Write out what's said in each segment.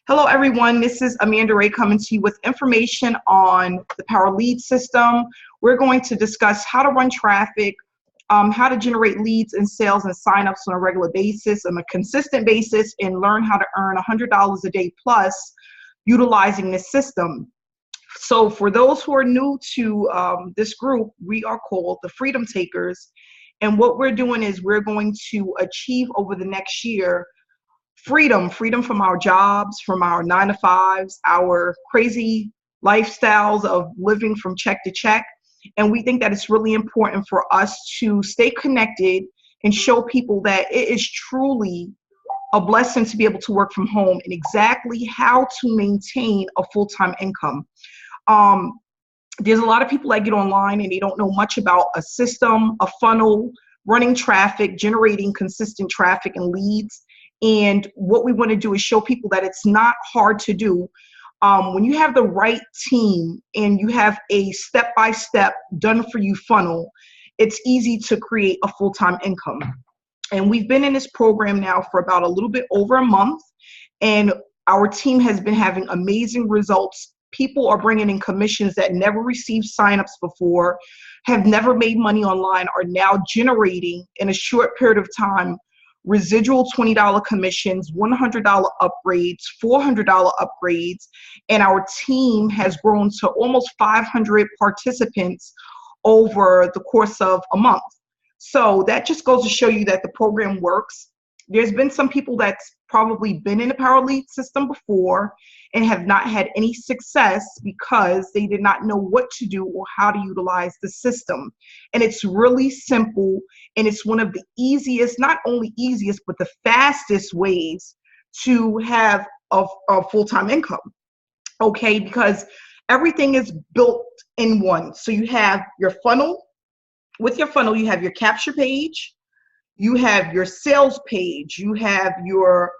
Hello, everyone. This is Amanda Ray coming to you with information on the Power Lead system. We're going to discuss how to run traffic, how to generate leads and sales and signups on a regular basis, on a consistent basis, and learn how to earn $100 a day plus utilizing this system. So for those who are new to this group, we are called the Freedom Takers. And what we're doing is we're going to achieve over the next year freedom from our jobs, from our 9-to-5s, our crazy lifestyles of living from check to check. And we think that it's really important for us to stay connected and show people that it is truly a blessing to be able to work from home and exactly how to maintain a full-time income. There's a lot of people that get online and they don't know much about a system, a funnel, running traffic, generating consistent traffic and leads. And what we want to do is show people that it's not hard to do. When you have the right team and you have a step-by-step done-for-you funnel, it's easy to create a full-time income. And we've been in this program now for about a little bit over a month, and our team has been having amazing results. People are bringing in commissions that never received signups before, have never made money online, are now generating in a short period of time residual $20 commissions, $100 upgrades, $400 upgrades, and our team has grown to almost 500 participants over the course of a month. So that just goes to show you that the program works. There's been some people that's probably been in the Power Lead system before and have not had any success because they did not know what to do or how to utilize the system. And it's really simple, and it's one of the easiest, not only easiest, but the fastest ways to have a full-time income, okay? Because everything is built in one. So you have your funnel. With your funnel, you have your capture page, you have your sales page, you have your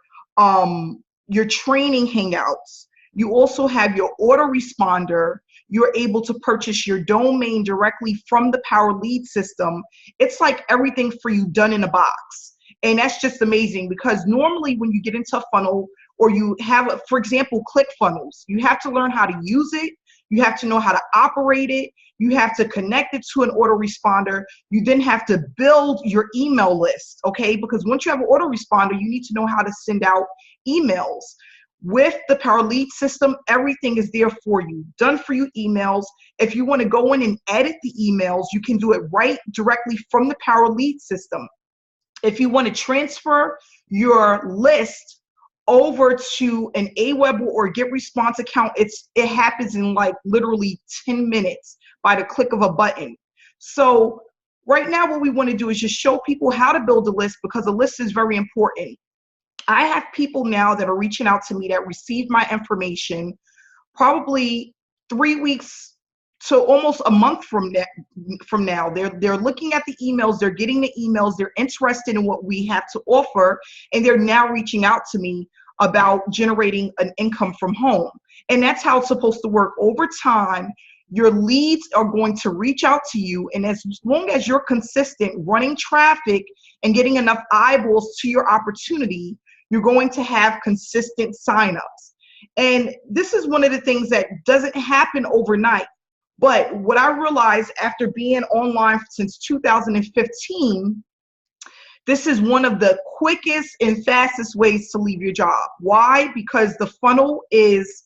training hangouts. You also have your autoresponder. You're able to purchase your domain directly from the Power Lead system. It's like everything for you done in a box. And that's just amazing, because normally when you get into a funnel or you have, for example, ClickFunnels, you have to learn how to use it. You have to know how to operate it. You have to connect it to an autoresponder. You then have to build your email list, okay? Because once you have an autoresponder, you need to know how to send out emails. With the Power Lead system, everything is there for you, done for you emails. If you want to go in and edit the emails, you can do it right directly from the Power Lead system. If you want to transfer your list over to an Aweber or GetResponse account, it happens in like literally 10 minutes by the click of a button. So right now what we want to do is just show people how to build a list, because a list is very important. I have people now that are reaching out to me that received my information probably 3 weeks to almost a month from now. They're looking at the emails, they're getting the emails, they're interested in what we have to offer, and they're now reaching out to me about generating an income from home. And that's how it's supposed to work. Over time, your leads are going to reach out to you, and as long as you're consistent running traffic and getting enough eyeballs to your opportunity, you're going to have consistent signups. And this is one of the things that doesn't happen overnight. But what I realized after being online since 2015, this is one of the quickest and fastest ways to leave your job. Why? Because the funnel is,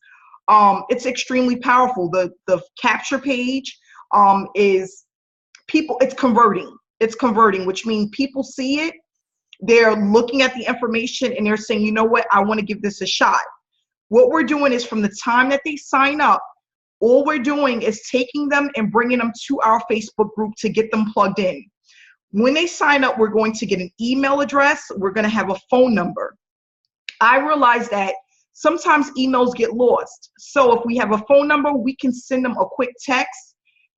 it's extremely powerful. The capture page is people, it's converting. It's converting, which means people see it. They're looking at the information and they're saying, you know what, I want to give this a shot. What we're doing is from the time that they sign up, all we're doing is taking them and bringing them to our Facebook group to get them plugged in. When they sign up, we're going to get an email address. We're going to have a phone number. I realize that sometimes emails get lost. So if we have a phone number, we can send them a quick text,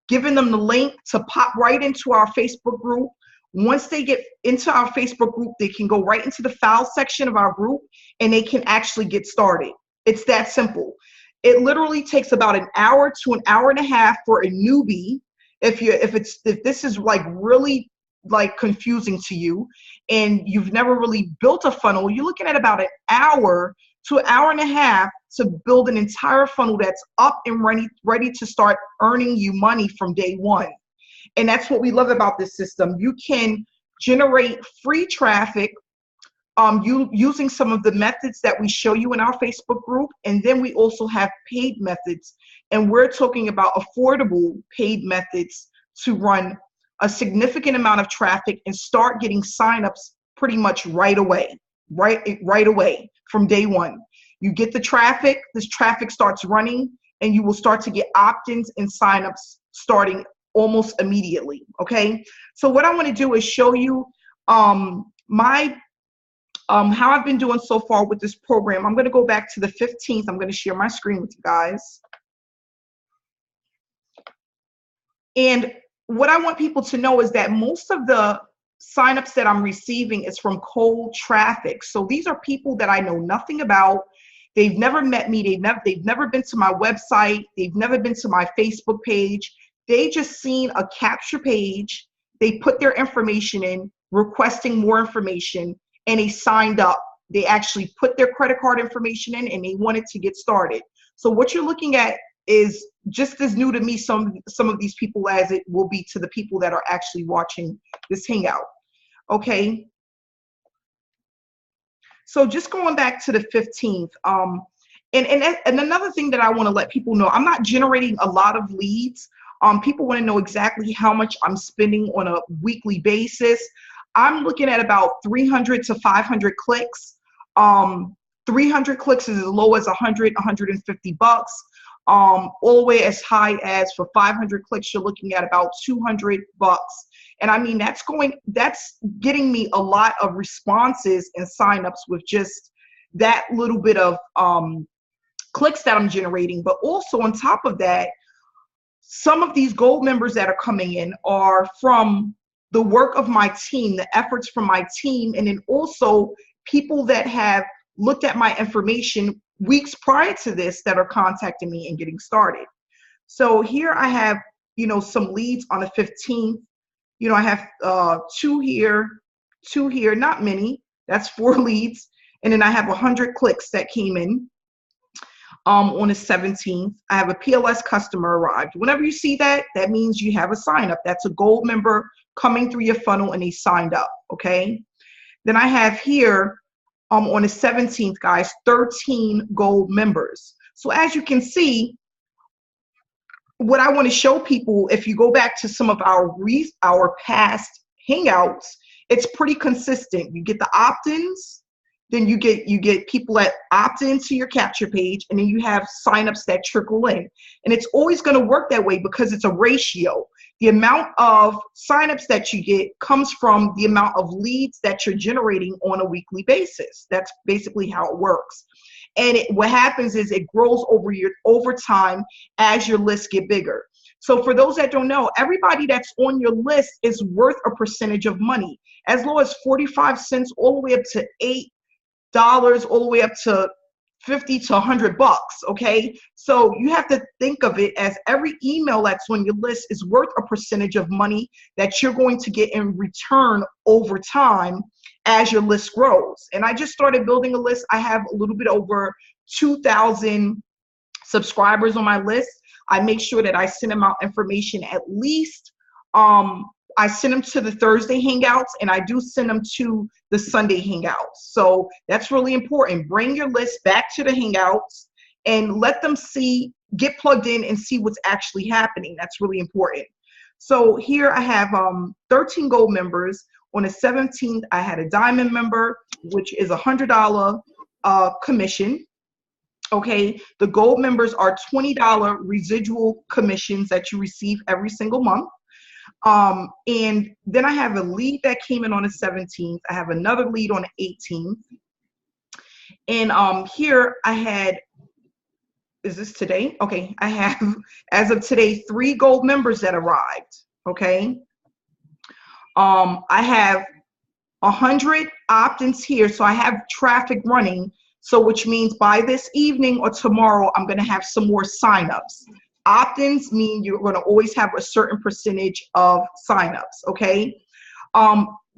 giving them the link to pop right into our Facebook group. Once they get into our Facebook group, they can go right into the file section of our group and they can actually get started. It's that simple. It literally takes about an hour to an hour and a half for a newbie. If this is like really like confusing to you and you've never really built a funnel, you're looking at about an hour to an hour and a half to build an entire funnel that's up and ready to start earning you money from day one. And that's what we love about this system. You can generate free traffic using some of the methods that we show you in our Facebook group. And then we also have paid methods. And we're talking about affordable paid methods to run a significant amount of traffic and start getting signups pretty much right away, right away from day one. You get the traffic, this traffic starts running, and you will start to get opt-ins and signups starting almost immediately, okay? So what I want to do is show you how I've been doing so far with this program. I'm going to go back to the 15th. I'm going to share my screen with you guys. And what I want people to know is that most of the signups that I'm receiving is from cold traffic. So these are people that I know nothing about. They've never met me. They've never been to my website. They've never been to my Facebook page. They just seen a capture page. They put their information in, requesting more information, and they signed up. They actually put their credit card information in and they wanted to get started. So what you're looking at is just as new to me, some of these people, as it will be to the people that are actually watching this hangout. Okay. So just going back to the 15th, and another thing that I want to let people know, I'm not generating a lot of leads. People want to know exactly how much I'm spending on a weekly basis. I'm looking at about 300 to 500 clicks. 300 clicks is as low as 100, 150 bucks. All the way as high as, for 500 clicks, you're looking at about 200 bucks. And I mean, that's getting me a lot of responses and signups with just that little bit of clicks that I'm generating. But also on top of that, some of these gold members that are coming in are from the work of my team, the efforts from my team, and then also people that have looked at my information weeks prior to this that are contacting me and getting started. So here I have, some leads on the 15th. I have two here, not many. That's 4 leads. And then I have 100 clicks that came in on the 17th. I have a PLS customer arrived. Whenever you see that, that means you have a sign up. That's a gold member coming through your funnel and they signed up, okay? Then I have here on the 17th, guys, 13 gold members. So as you can see, what I want to show people, if you go back to some of our past hangouts, it's pretty consistent. You get the opt-ins, then you get people that opt into your capture page, and then you have signups that trickle in. And it's always going to work that way because it's a ratio. The amount of signups that you get comes from the amount of leads that you're generating on a weekly basis. That's basically how it works. And what happens is it grows over time as your lists get bigger. So for those that don't know, everybody that's on your list is worth a percentage of money, as low as 45 cents all the way up to $8, all the way up to 50 to 100 bucks, okay? So you have to think of it as every email that's on your list is worth a percentage of money that you're going to get in return over time as your list grows. And I just started building a list. I have a little bit over 2,000 subscribers on my list. I make sure that I send them out information at least, I send them to the Thursday hangouts, and I do send them to the Sunday hangouts. So that's really important. Bring your list back to the hangouts and let them get plugged in and see what's actually happening. That's really important. So here I have 13 gold members. On the 17th, I had a diamond member, which is a $100 commission. Okay, the gold members are $20 residual commissions that you receive every single month. And then I have a lead that came in on the 17th. I have another lead on the 18th. And here I had, is this today? Okay, I have, as of today, 3 gold members that arrived, okay? I have 100 opt-ins here, so I have traffic running, so which means by this evening or tomorrow, I'm gonna have some more signups. Opt-ins mean you're gonna always have a certain percentage of signups, okay?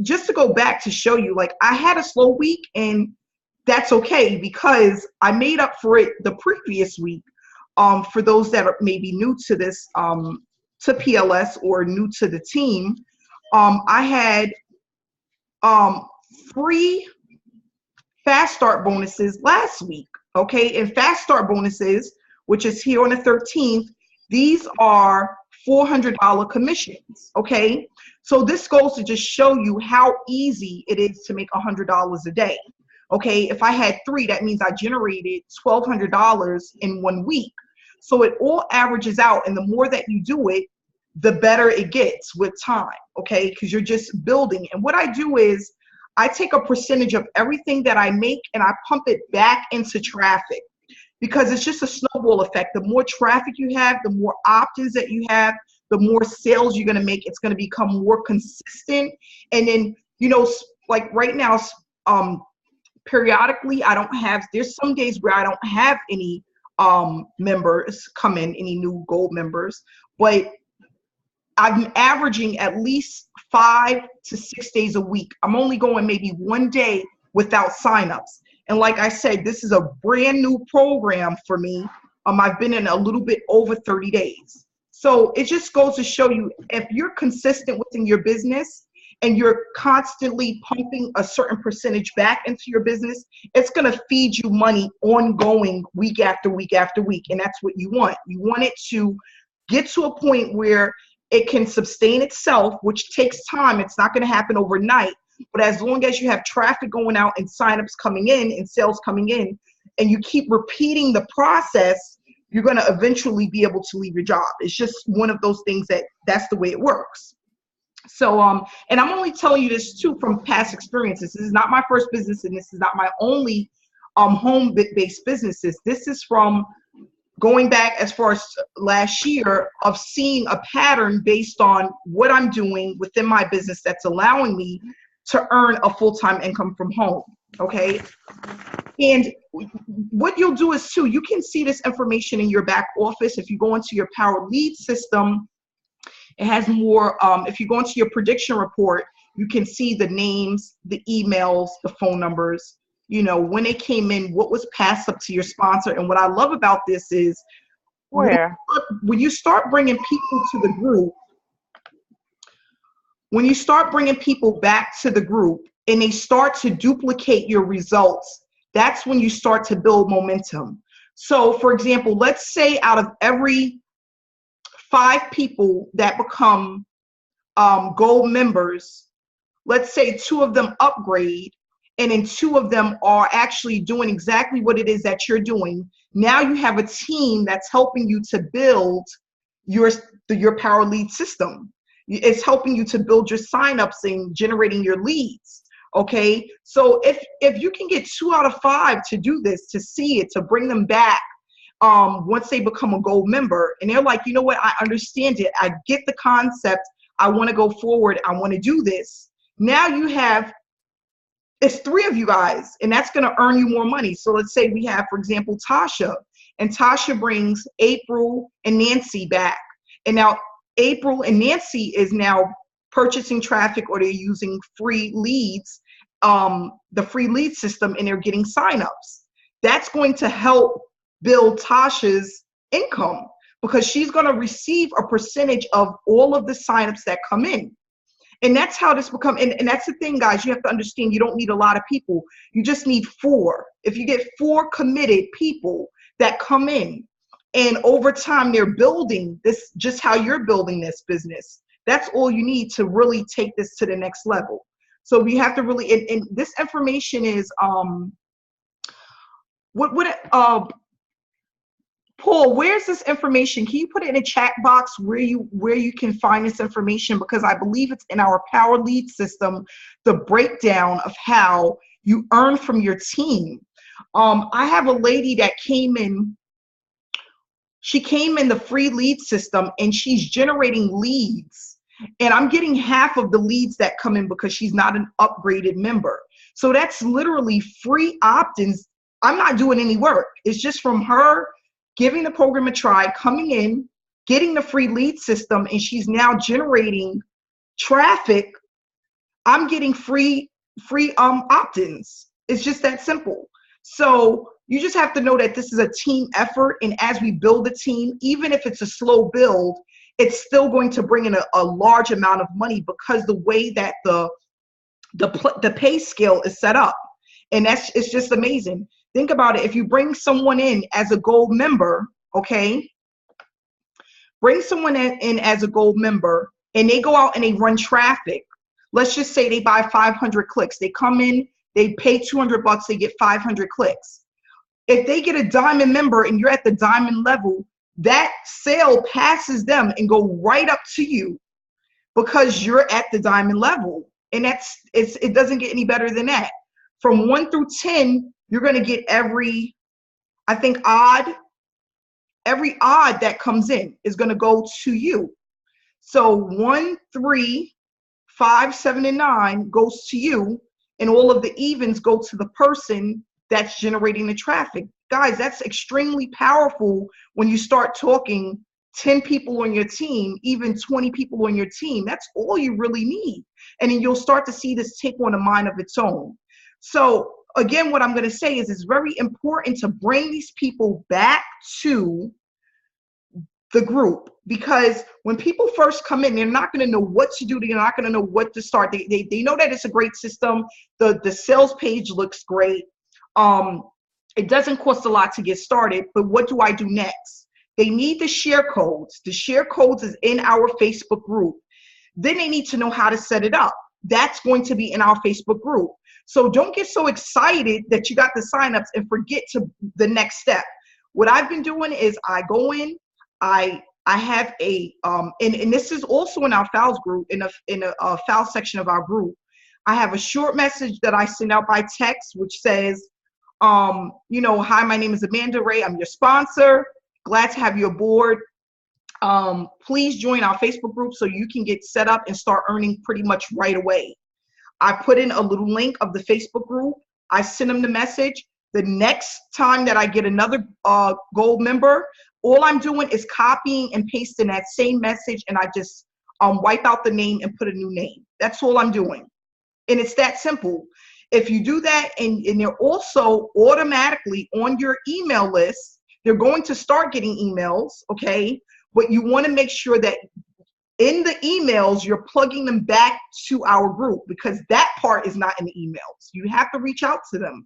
Just to go back to show you, like I had a slow week, and that's okay, because I made up for it the previous week. For those that are maybe new to this, to PLS or new to the team, I had um, free fast start bonuses last week. Okay, and fast start bonuses, which is here on the 13th, these are $400 commissions. Okay, so this goes to just show you how easy it is to make $100 a day. Okay, if I had three, that means I generated $1,200 in 1 week. So it all averages out, and the more that you do it, the better it gets with time. Okay, because you're just building. And what I do is I take a percentage of everything that I make and I pump it back into traffic, because it's just a snowball effect. The more traffic you have, the more opt-ins that you have, the more sales you're going to make. It's going to become more consistent. And then, you know, like right now, periodically, there's some days where I don't have any members come in, any new gold members, but I'm averaging at least 5 to 6 days a week. I'm only going maybe 1 day without signups. And like I said, this is a brand new program for me. I've been in a little bit over 30 days. So it just goes to show you, if you're consistent within your business and you're constantly pumping a certain percentage back into your business, it's going to feed you money ongoing, week after week after week. And that's what you want. You want it to get to a point where it can sustain itself, which takes time. It's not going to happen overnight. But as long as you have traffic going out and signups coming in and sales coming in, and you keep repeating the process, you're going to eventually be able to leave your job. It's just one of those things that's the way it works. So, and I'm only telling you this too from past experiences. This is not my first business, and this is not my only home-based businesses. This is from going back as far as last year, of seeing a pattern based on what I'm doing within my business that's allowing me to earn a full-time income from home. Okay. And what you'll do is too, you can see this information in your back office. If you go into your Power Lead system, it has more, if you go into your prediction report, you can see the names, the emails, the phone numbers, you know, when they came in, what was passed up to your sponsor. And what I love about this is when you start bringing people to the group, when you start bringing people back to the group and they start to duplicate your results, that's when you start to build momentum. So for example, let's say out of every 5 people that become gold members, let's say 2 of them upgrade, and then 2 of them are actually doing exactly what it is that you're doing. Now you have a team that's helping you to build your Power Lead system. It's helping you to build your signups and generating your leads. Okay, so if you can get 2 out of 5 to do this, to see it, to bring them back once they become a gold member, and they're like, you know what, I understand it, I get the concept, I want to go forward, I want to do this. Now you have, it's 3 of you guys, and that's going to earn you more money. So let's say we have, for example, Tasha, and Tasha brings April and Nancy back, and now April and Nancy is now purchasing traffic, or they're using free leads, the free lead system, and they're getting signups. That's going to help build Tasha's income, because she's going to receive a percentage of all of the signups that come in. And that's how this becomes, and that's the thing, guys, you have to understand, you don't need a lot of people. You just need 4. If you get 4 committed people that come in, and over time they're building this, just how you're building this business, that's all you need to really take this to the next level. So we have to really, and this information is, Paul, where's this information? Can you put it in a chat box where you can find this information? Because I believe it's in our Power Lead system, the breakdown of how you earn from your team. I have a lady that came in, she came in the free lead system, and she's generating leads. And I'm getting half of the leads that come in because she's not an upgraded member. So that's literally free opt-ins. I'm not doing any work. It's just from her giving the program a try, coming in, getting the free lead system, and she's now generating traffic. I'm getting free opt-ins. It's just that simple. So you just have to know that this is a team effort. And as we build a team, even if it's a slow build, it's still going to bring in a large amount of money because the way that the pay scale is set up. And it's just amazing. Think about it. If you bring someone in as a gold member, okay, bring someone in as a gold member and they go out and they run traffic. Let's just say they buy 500 clicks. They come in, they pay $200, they get 500 clicks. If they get a diamond member and you're at the diamond level, that sale passes them and go right up to you because you're at the diamond level. And it doesn't get any better than that. From 1 through 10, you're going to get every odd that comes in is going to go to you. So 1, 3, 5, 7, and 9 goes to you, and all of the evens go to the person that's generating the traffic. Guys, that's extremely powerful when you start talking 10 people on your team, even 20 people on your team. That's all you really need. And then you'll start to see this take on a mind of its own. So again, what I'm going to say is it's very important to bring these people back to the group, because when people first come in, they're not going to know what to do. They're not going to know what to start. They know that it's a great system. The sales page looks great. It doesn't cost a lot to get started, but what do I do next? They need the share codes. The share codes is in our Facebook group. Then they need to know how to set it up. That's going to be in our Facebook group. So don't get so excited that you got the signups and forget the next step. What I've been doing is I go in, I have a and this is also in our files group, in a file section of our group. I have a short message that I send out by text, which says, hi, my name is Amanda Ray. I'm your sponsor. Glad to have you aboard. Please join our Facebook group so you can get set up and start earning pretty much right away. I put in a little link of the Facebook group. I send them the message. The next time that I get another gold member, all I'm doing is copying and pasting that same message, and I just wipe out the name and put a new name. That's all I'm doing. And it's that simple. If you do that, and they're also automatically on your email list, they're going to start getting emails, okay? But you want to make sure that in the emails, you're plugging them back to our group, because that part is not in the emails. You have to reach out to them.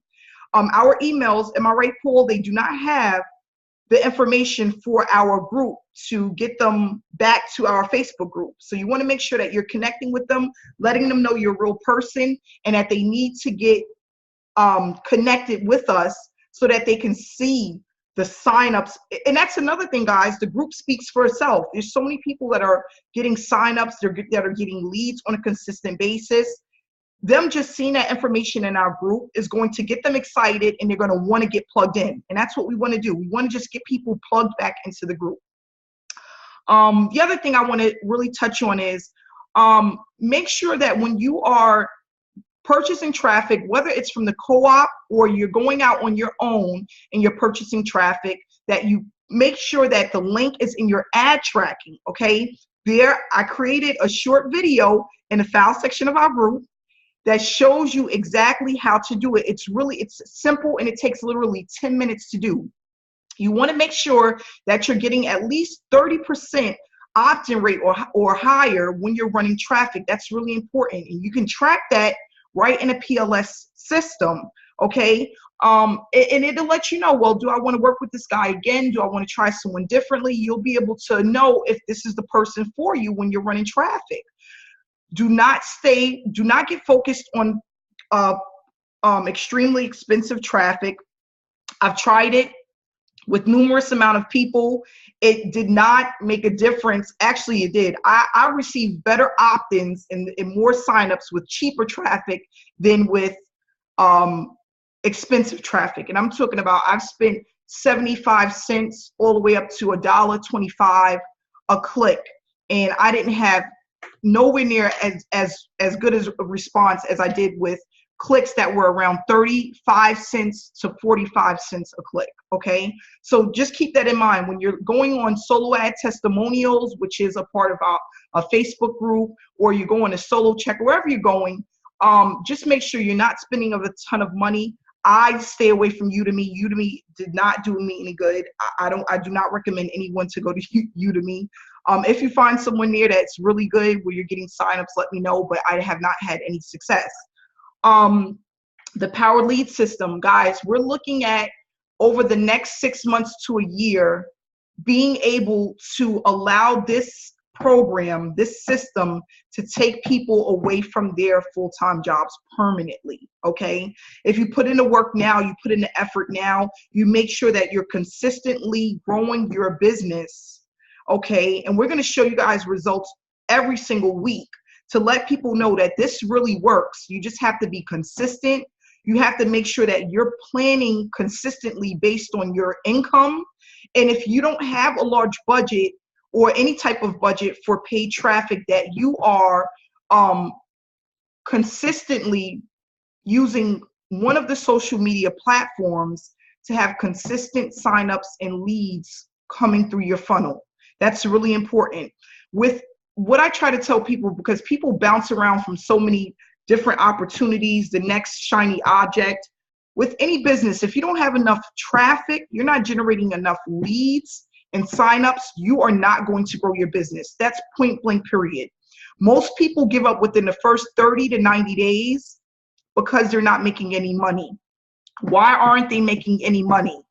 Our emails, am I right, Paul? They do not have the information for our group to get them back to our Facebook group. So you want to make sure that you're connecting with them, letting them know you're a real person, and that they need to get connected with us so that they can see the signups. And that's another thing, guys. The group speaks for itself. There's so many people that are getting signups, that are getting leads on a consistent basis. Them just seeing that information in our group is going to get them excited, and they're going to want to get plugged in. And that's what we want to do. We want to just get people plugged back into the group. The other thing I want to really touch on is make sure that when you are purchasing traffic, whether it's from the co-op or you're going out on your own and you're purchasing traffic, that you make sure that the link is in your ad tracking, okay? There, I created a short video in the file section of our group that shows you exactly how to do it. It's simple, and it takes literally 10 minutes to do. You want to make sure that you're getting at least 30% opt-in rate or higher when you're running traffic. That's really important, and you can track that right in a PLS system, okay? And it'll let you know, well, do I want to work with this guy again? Do I want to try someone differently? You'll be able to know if this is the person for you when you're running traffic. Do not get focused on extremely expensive traffic. I've tried it with numerous amount of people. It did not make a difference. Actually, it did. I received better opt-ins and more signups with cheaper traffic than with expensive traffic. And I'm talking about, I've spent 75 cents all the way up to $1.25 a click, and I didn't have nowhere near as good as a response as I did with clicks that were around 35 cents to 45 cents a click, okay? So just keep that in mind when you're going on Solo Ad Testimonials, which is a part of a Facebook group, or you're going to Solo Check, wherever you're going, just make sure you're not spending a ton of money. I stay away from Udemy. Udemy did not do me any good. I do not recommend anyone to go to Udemy. If you find someone there that's really good where you're getting signups, let me know, but I have not had any success. The Power Lead system, guys, we're looking at over the next 6 months to a year, being able to allow this program, this system, to take people away from their full-time jobs permanently, okay? If you put in the work now, you put in the effort now, you make sure that you're consistently growing your business, okay? And we're gonna show you guys results every single week to let people know that this really works. You just have to be consistent. You have to make sure that you're planning consistently based on your income. And if you don't have a large budget or any type of budget for paid traffic, that you are consistently using one of the social media platforms to have consistent signups and leads coming through your funnel. That's really important. With what I try to tell people, because people bounce around from so many different opportunities, the next shiny object. With any business, if you don't have enough traffic, you're not generating enough leads and signups, you are not going to grow your business. That's point blank, period. Most people give up within the first 30 to 90 days because they're not making any money. Why aren't they making any money?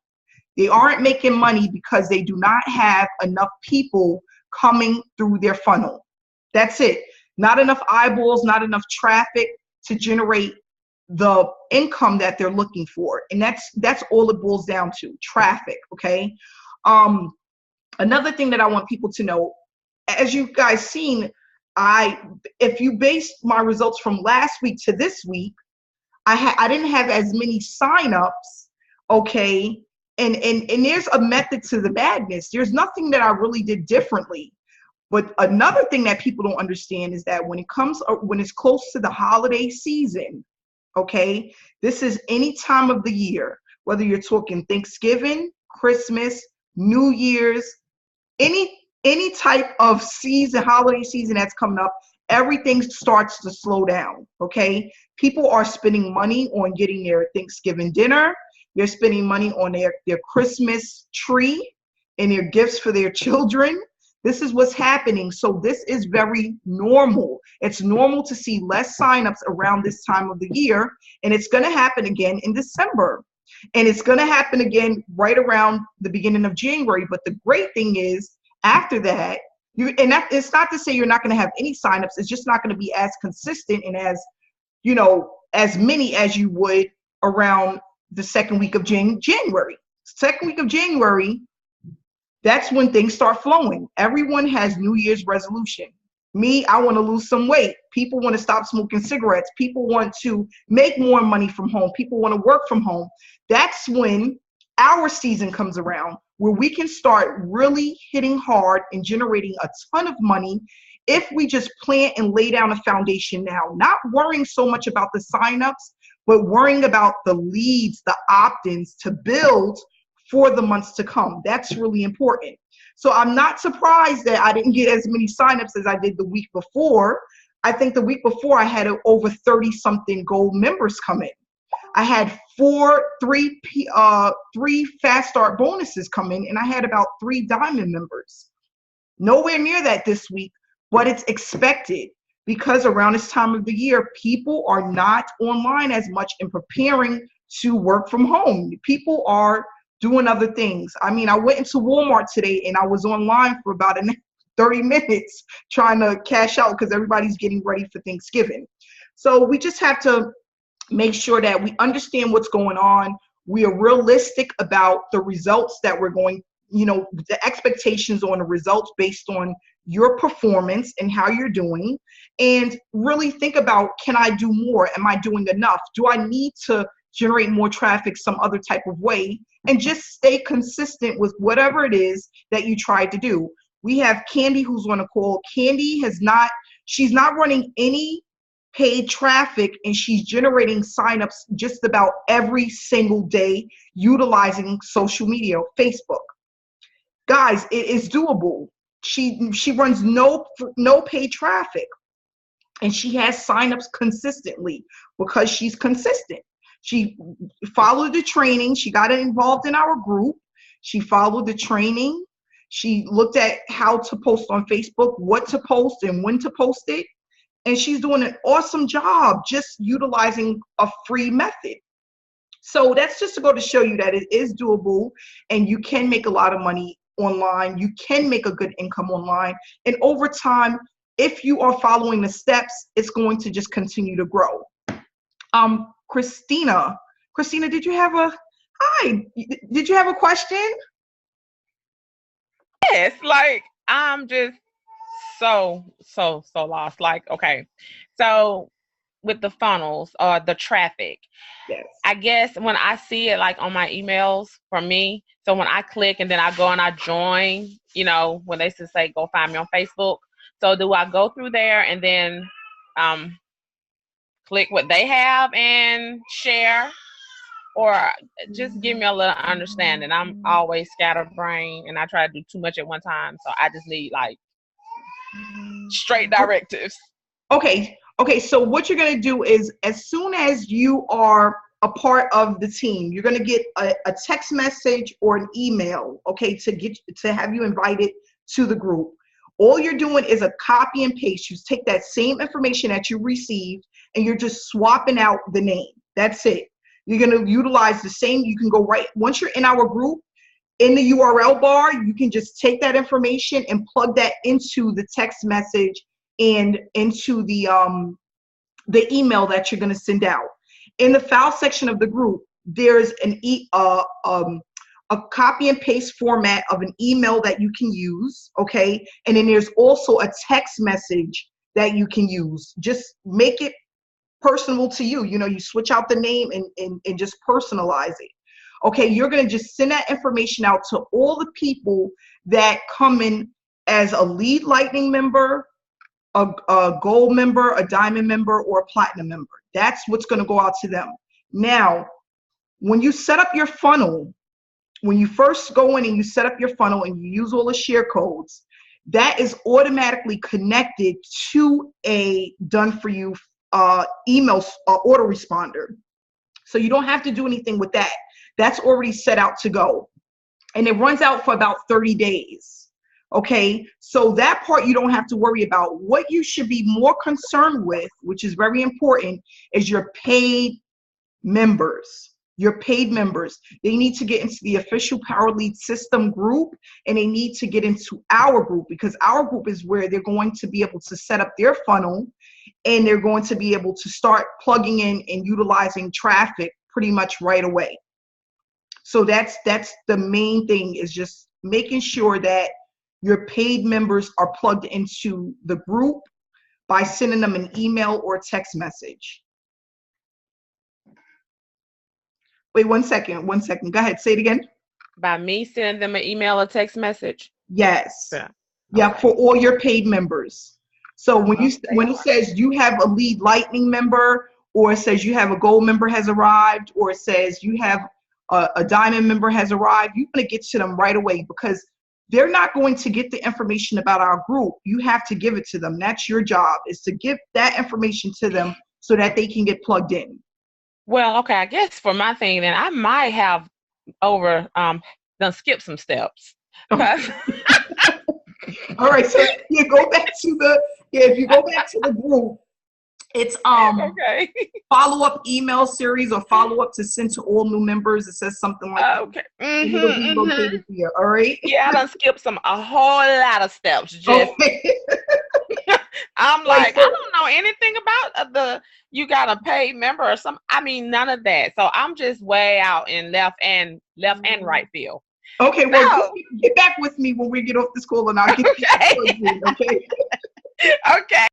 They aren't making money because they do not have enough people coming through their funnel. That's it. Not enough eyeballs, not enough traffic to generate the income that they're looking for. And that's all it boils down to, traffic, okay? Another thing that I want people to know, as you guys seen, if you based my results from last week to this week, I didn't have as many signups, okay? And there's a method to the madness. There's nothing that I really did differently. But another thing that people don't understand is that when it's close to the holiday season, okay, this is any time of the year, whether you're talking Thanksgiving, Christmas, New Year's, any type of season, holiday season that's coming up, everything starts to slow down, okay? People are spending money on getting their Thanksgiving dinner. They're spending money on their Christmas tree and their gifts for their children. This is what's happening. So this is very normal. It's normal to see less signups around this time of the year, and it's going to happen again in December. And it's going to happen again right around the beginning of January. But the great thing is, after that, it's not to say you're not going to have any signups. It's just not going to be as consistent and as many as you would around the second week of January. Second week of January, that's when things start flowing. Everyone has New Year's resolution. Me, I want to lose some weight. People want to stop smoking cigarettes. People want to make more money from home. People want to work from home. That's when our season comes around, where we can start really hitting hard and generating a ton of money if we just plant and lay down a foundation now, not worrying so much about the signups, but worrying about the leads, the opt-ins to build for the months to come. That's really important. So I'm not surprised that I didn't get as many signups as I did the week before. I think the week before I had over 30 something gold members come in. I had three fast start bonuses come in, and I had about 3 diamond members. Nowhere near that this week, but it's expected because around this time of the year, people are not online as much and preparing to work from home. People are doing other things. I mean, I went into Walmart today and I was online for about 30 minutes trying to cash out because everybody's getting ready for Thanksgiving. So we just have to make sure that we understand what's going on. We are realistic about the results that we're going, the expectations on the results based on your performance and how you're doing, and really think about, can I do more? Am I doing enough? Do I need to generate more traffic some other type of way? And just stay consistent with whatever it is that you tried to do. We have Candy who's on a call. Candy she's not running any paid traffic, and she's generating signups just about every single day utilizing social media, Facebook. Guys, it is doable. She runs no paid traffic, and she has signups consistently because she's consistent. She followed the training. She got involved in our group. She followed the training. She looked at how to post on Facebook, what to post and when to post it. And she's doing an awesome job just utilizing a free method. So that's just to go to show you that it is doable and you can make a lot of money online. You can make a good income online. And over time, if you are following the steps, it's going to just continue to grow. Christina, did you have a question? Yes, like I'm just so lost. Like, okay, so with the funnels or the traffic, Yes. I guess when I see it like on my emails for me, so when I click and then I go and I join, when they just say go find me on Facebook. So do I go through there and then click what they have and share? Or just give me a little understanding. I'm always scatterbrained and I try to do too much at one time. So I just need like straight directives. Okay. So what you're going to do is as soon as you are a part of the team, you're going to get a text message or an email, okay, to have you invited to the group. All you're doing is a copy and paste. You take that same information that you received and you're just swapping out the name. That's it. You're going to utilize the same. You can go right, once you're in our group, in the URL bar, you can just take that information and plug that into the text message and into the email that you're going to send out. In the file section of the group, there's a copy and paste format of an email that you can use, okay? And then there's also a text message that you can use. Just make it personable to you. You switch out the name and just personalize it. Okay, you're going to just send that information out to all the people that come in as a lead lightning member, a gold member, a diamond member, or a platinum member. That's what's going to go out to them. Now, when you set up your funnel, when you first go in and you set up your funnel and you use all the share codes, that is automatically connected to a done for you email autoresponder. So you don't have to do anything with that. That's already set out to go. And it runs out for about 30 days. Okay, so that part you don't have to worry about. What you should be more concerned with, which is very important, is your paid members. Your paid members. They need to get into the official Power Lead System group, and they need to get into our group, because our group is where they're going to be able to set up their funnel, and they're going to be able to start plugging in and utilizing traffic pretty much right away. So that's the main thing, is just making sure that your paid members are plugged into the group by sending them an email or a text message. Wait, one second. Go ahead, say it again. By me sending them an email or text message? Yes. Yeah. Yeah, for all your paid members. So when it says you have a lead lightning member, or it says you have a gold member has arrived, or it says you have a diamond member has arrived, you're going to get to them right away, because they're not going to get the information about our group. You have to give it to them. That's your job, is to give that information to them so that they can get plugged in. Well, okay, I guess for my thing, then I might have done skip some steps. All right, so you go back to if you go back to the group, it's okay. follow-up email series or follow-up to send to all new members. It says something like that. Okay. It'll be located here, all right? Yeah, I done skipped a whole lot of steps. Just Okay. I'm like, I don't know anything about you got a paid member or something. I mean, none of that. So I'm just way out in left and right field. Okay, well, get back with me when we get off this call, and I'll get you. Okay. Okay.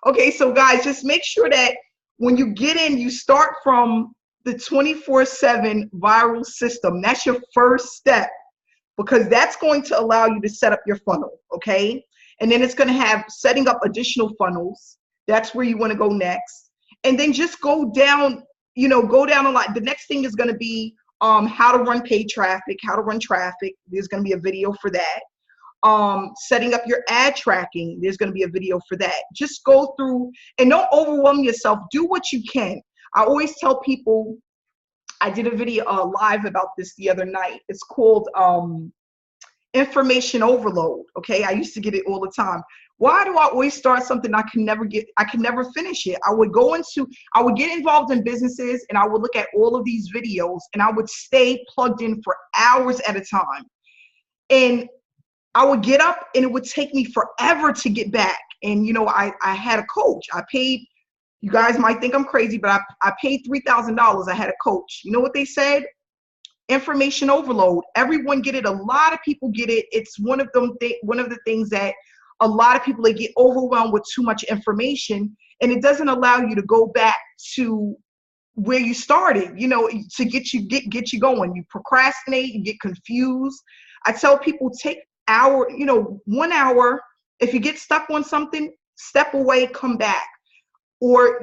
Okay, so guys, just make sure that when you get in, you start from the 24/7 viral system. That's your first step, because that's going to allow you to set up your funnel, okay? And then it's going to have setting up additional funnels. That's where you want to go next. And then just go down a lot. The next thing is going to be how to run paid traffic, how to run traffic. There's going to be a video for that. Setting up your ad tracking. There's going to be a video for that. Just go through and don't overwhelm yourself. Do what you can. I always tell people, I did a video live about this the other night. It's called information overload. Okay, I used to get it all the time. Why do I always start something I can never finish it? I would get involved in businesses, and I would look at all of these videos, and I would stay plugged in for hours at a time. And I would get up, and it would take me forever to get back. And I had a coach. I paid, you guys might think I'm crazy, but I paid $3,000. I had a coach. You know what they said? Information overload. Everyone get it. A lot of people get it. It's one of the things that a lot of people, they get overwhelmed with too much information, and it doesn't allow you to go back to where you started, to get you going. You procrastinate, you get confused. I tell people, take 1 hour. If you get stuck on something, step away, come back. Or,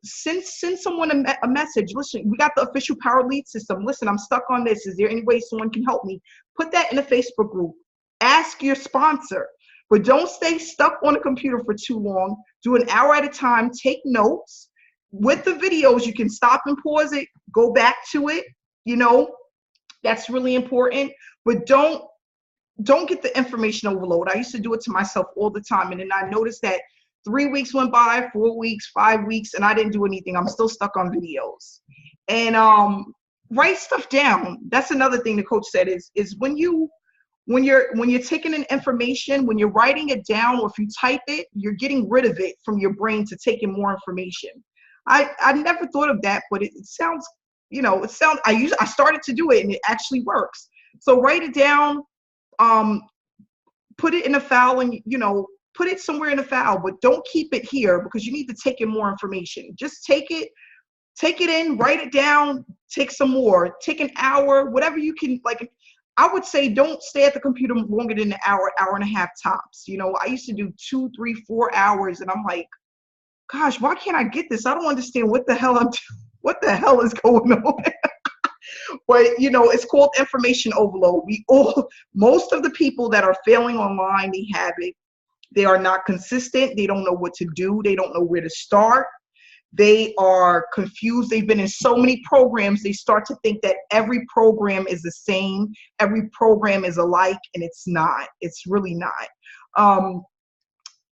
send someone a message. Listen, we got the official Power Lead system. Listen, I'm stuck on this. Is there any way someone can help me? Put that in a Facebook group. Ask your sponsor. But don't stay stuck on a computer for too long. Do an hour at a time. Take notes. With the videos, you can stop and pause it. Go back to it. That's really important. But don't get the information overload. I used to do it to myself all the time. And then I noticed that 3 weeks went by, 4 weeks, 5 weeks, and I didn't do anything. I'm still stuck on videos. And write stuff down. That's another thing the coach said is when you're taking in information, when you're writing it down, or if you type it, you're getting rid of it from your brain to take in more information. I never thought of that, but it sounds, I started to do it, and it actually works. So write it down, put it in a file, and put it somewhere in a file, but don't keep it here, because you need to take in more information. Just take it in, write it down, take some more, take an hour, whatever you can. Like, I would say don't stay at the computer longer than an hour and a half tops. I used to do 2, 3, 4 hours, and I'm like, gosh, why can't I get this? I don't understand what the hell is going on. But it's called information overload. Most of the people that are failing online, they have it. They are not consistent. They don't know what to do. They don't know where to start. They are confused. They've been in so many programs. They start to think that every program is the same. Every program is alike, and it's not. It's really not.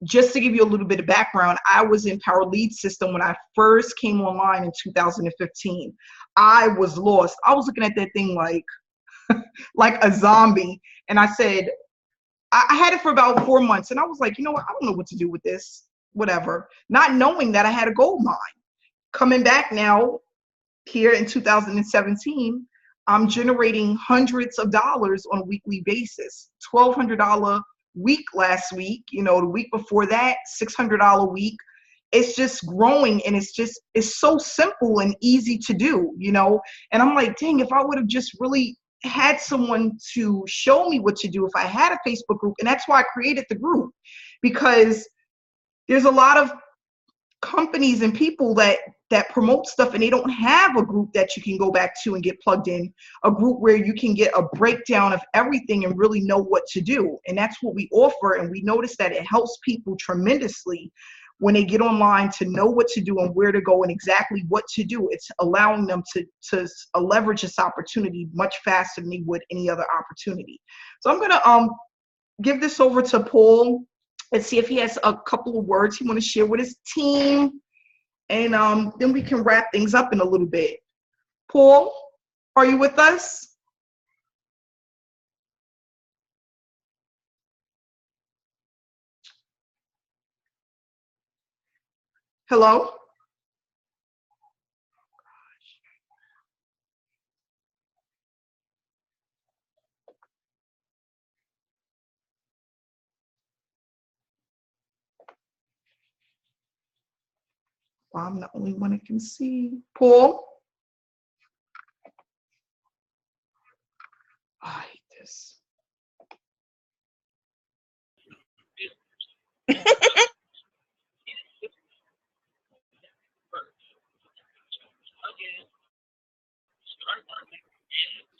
Just to give you a little bit of background, I was in Power Lead System when I first came online in 2015. I was lost. I was looking at that thing like a zombie. And I said, I had it for about 4 months, and I was like, I don't know what to do with this, whatever. Not knowing that I had a gold mine. Coming back now, here in 2017, I'm generating hundreds of dollars on a weekly basis. $1,200 week last week, the week before that, $600 week. It's just growing, and it's so simple and easy to do, and I'm like, dang, if I would have just really had someone to show me what to do, if I had a Facebook group. And that's why I created the group, because there's a lot of companies and people that promote stuff, and they don't have a group that you can go back to and get plugged in, a group where you can get a breakdown of everything and really know what to do. And that's what we offer. And we notice that it helps people tremendously when they get online to know what to do and where to go and exactly what to do. It's allowing them to leverage this opportunity much faster than they would any other opportunity. So I'm going to give this over to Paul and see if he has a couple of words he wants to share with his team. And then we can wrap things up in a little bit. Paul, are you with us? Hello? Well, I'm the only one that can see. Paul? Oh, I hate this.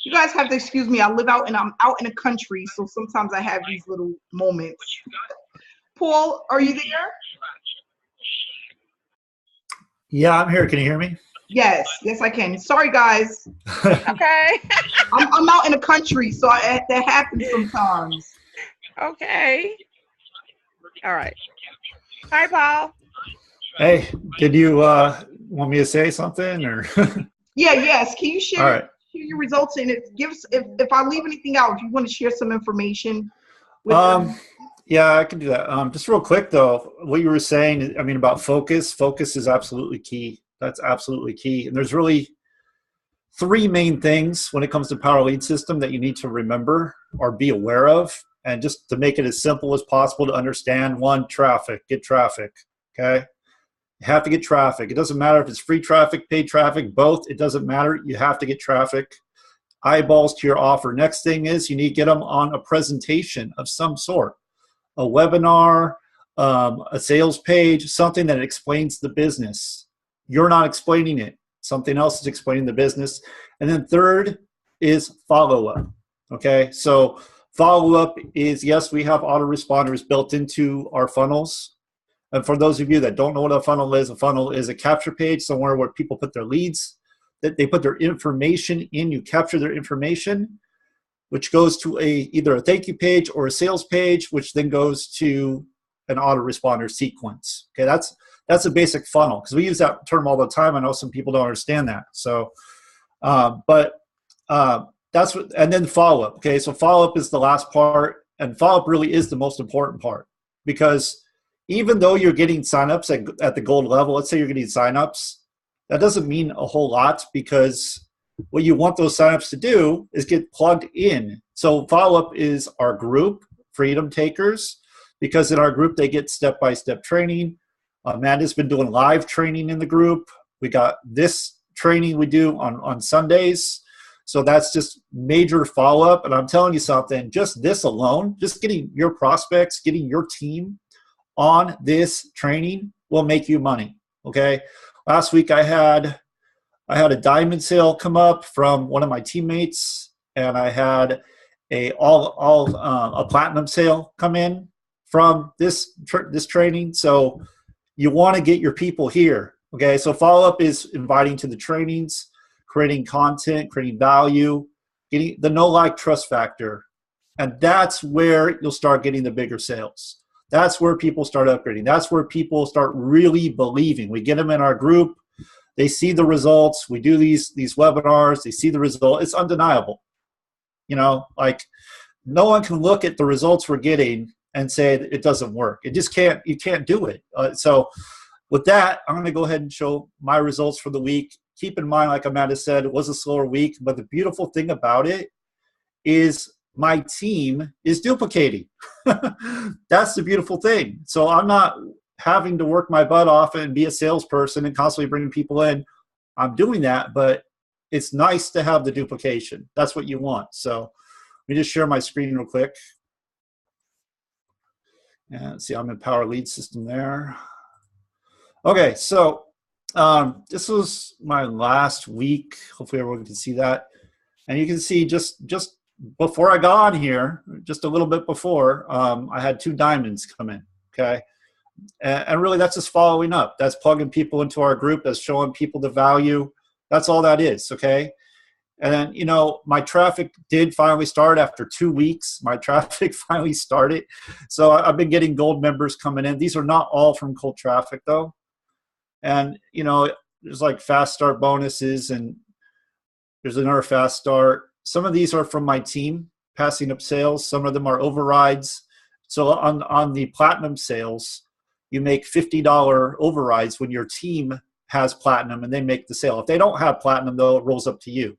You guys have to excuse me. I'm out in the country, so sometimes I have these little moments. Paul, are you there? Yeah, I'm here. Can you hear me? Yes, yes, I can. Sorry, guys. Okay. I'm out in the country, so that happens sometimes. Okay. All right. Hi, Paul. Hey, did you want me to say something or? Yeah, yes. Can you All share right. your results, and it gives if I leave anything out, if you want to share some information with them. Yeah, I can do that. Just real quick though, what you were saying, I mean, about focus. Focus is absolutely key. That's absolutely key. And there's really three main things when it comes to Power Lead System that you need to remember or be aware of. And just to make it as simple as possible to understand, one, traffic, get traffic. Okay. You have to get traffic. It doesn't matter if it's free traffic, paid traffic, both. It doesn't matter. You have to get traffic. Eyeballs to your offer. Next thing is you need to get them on a presentation of some sort, a webinar, a sales page, something that explains the business. You're not explaining it. Something else is explaining the business. And then third is follow-up. Okay, so follow-up is, yes, we have autoresponders built into our funnels. And for those of you that don't know what a funnel is a capture page somewhere where people put their leads, that they put their information in, you capture their information, which goes to either a thank you page or a sales page, which then goes to an autoresponder sequence. Okay, that's a basic funnel, because we use that term all the time. I know some people don't understand that. So, that's what, and then follow-up. Okay, so follow-up is the last part, and follow-up really is the most important part, because even though you're getting signups at the gold level, let's say you're getting signups, that doesn't mean a whole lot, because what you want those signups to do is get plugged in. So follow-up is our group, Freedom Takers, because in our group they get step-by-step training. Amanda's been doing live training in the group. We got this training we do on Sundays. So that's just major follow-up. And I'm telling you something, just this alone, just getting your prospects, getting your team on this training will make you money. Okay. Last week I had a diamond sale come up from one of my teammates, and I had a platinum sale come in from this training. So you want to get your people here. Okay. So follow up is inviting to the trainings, creating content, creating value, getting the know, like, trust factor. And that's where you'll start getting the bigger sales. That's where people start upgrading. That's where people start really believing. We get them in our group. They see the results. We do these webinars. They see the result. It's undeniable. You know, like, no one can look at the results we're getting and say that it doesn't work. It just can't. You can't do it. So with that, I'm going to go ahead and show my results for the week. Keep in mind, like Amanda said, it was a slower week, but the beautiful thing about it is my team is duplicating. That's the beautiful thing. So I'm not having to work my butt off and be a salesperson and constantly bringing people in. I'm doing that, but it's nice to have the duplication. That's what you want. So let me just share my screen real quick. And see, I'm in Power Lead System there. Okay, so this was my last week. Hopefully everyone can see that. And you can see just before I got on here, just a little bit before, I had 2 diamonds come in, okay? And really that's just following up. That's plugging people into our group. That's showing people the value. That's all that is, okay? And then, you know, my traffic did finally start after 2 weeks. My traffic finally started. So I've been getting gold members coming in. These are not all from cold traffic though. And, you know, there's like fast start bonuses, and there's another fast start. Some of these are from my team passing up sales. Some of them are overrides. So on the platinum sales, you make $50 overrides when your team has platinum and they make the sale. If they don't have platinum though, it rolls up to you.